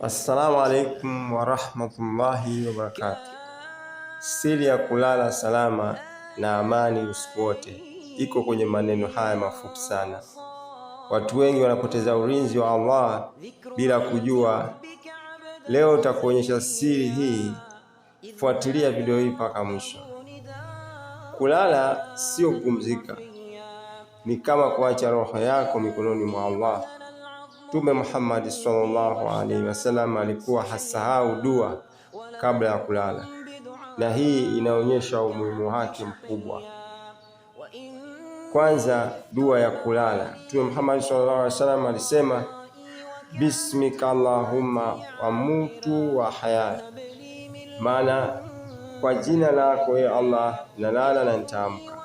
Assalamu alaikum warahmatullahi wabarakatuh. Siri ya kulala salama na amani usiku wote iko kwenye maneno haya mafupi sana. Watu wengi wanapoteza ulinzi wa Allah bila kujua. Leo nitakuonyesha siri hii, fuatilia video hii mpaka mwisho. Kulala sio kupumzika, ni kama kuacha roho yako mikononi mwa Allah. Mtume Muhammad sallallahu alaihi wasallam alikuwa hasahau dua kabla ya kulala, na hii inaonyesha umuhimu wake mkubwa. Kwanza, dua ya kulala. Mtume Muhammad sallallahu alaihi wasallam alisema, bismika Allahumma amutu wa haya, maana kwa jina lako ya Allah nalala na nitaamka.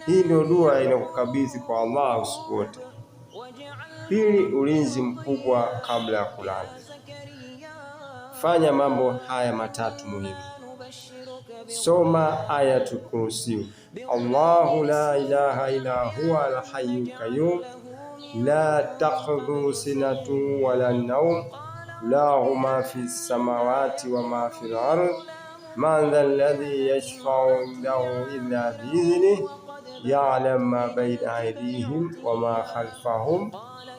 Hii ndio dua inakukabidhi kwa Allah usiku wote. Pili, ulinzi mkubwa kabla ya kulala. Fanya mambo haya matatu muhimu. Soma ayatul kursi. Allahu la ilaha illa huwa al-hayyul qayyum la ta'khudhuhu sinatun wa la nawm lahu ma fi samawati wa ma fi al-ard man dha alladhi yashfa'u indahu illa bi idhnihi ya'lamu ma bayna aydihim wa ma khalfahum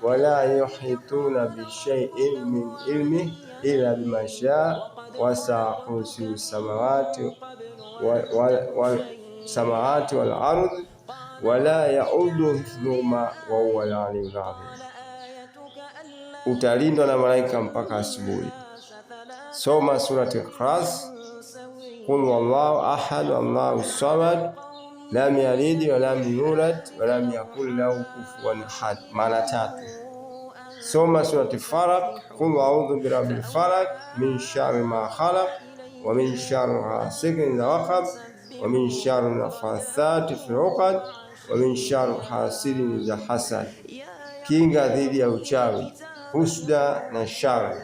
wala yuhituna bi shay'in min ilmihi illa bima sha'a wasi'a kursiyyu samawati wal ardh wala yaudu hifdhuhuma wa huwa al-aliyyul azim. Utalindwa na malaika mpaka asubuhi. Soma surati Ikhlas, qul huwallahu ahad Allahu samad lam yalid wa lam yulad wa lam yakul lahu kufuwan ahad mara 3. Soma surati Falaq, qul a'udhu birabbil falaq min sharri ma khalaq wa min sharri hasidin idha waqab wa min sharri nafathati fil 'uqad wa min sharri hasidin idha hasad. Kinga dhidi ya uchawi, husda na shari.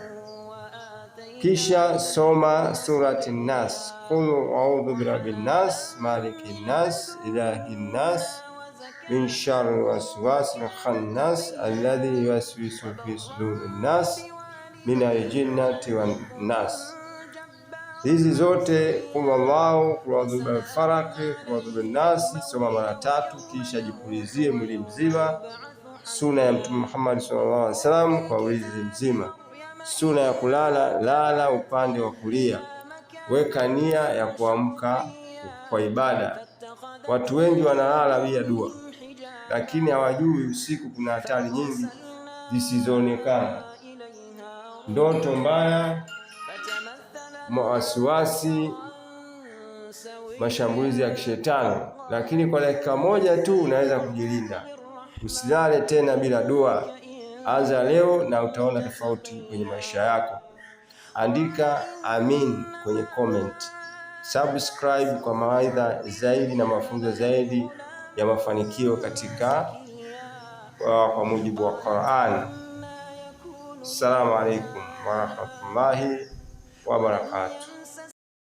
Kisha soma surati Nas, qul a'udhu birabbin nas malikin nas ilahin nas min sharri waswasil khannas alladhi yuwaswisu fi sudurin nas min aljinnati wan nas. Hizi zote qul Allahu, qul a'udhu birabbil falaq, qul a'udhu bin nas, soma mara 3, kisha jipulizie mwili mzima. Suna ya Mtume Muhammad sallallahu alaihi wasallam kwa ulinzi mzima. Suna ya kulala, lala upande wa kulia. Weka nia ya kuamka kwa ibada. Watu wengi wanalala bila dua, lakini hawajui usiku kuna hatari nyingi zisizoonekana: ndoto mbaya, wasiwasi, mashambulizi ya kishetani. Lakini kwa dakika moja tu unaweza kujilinda. Usilale tena bila dua. Anza leo na utaona tofauti kwenye maisha yako. Andika amin kwenye comment. Subscribe kwa mawaidha zaidi na mafunzo zaidi ya mafanikio katika kwa mujibu wa Qur'an. Assalamu alaikum warahmatullahi wabarakatuh.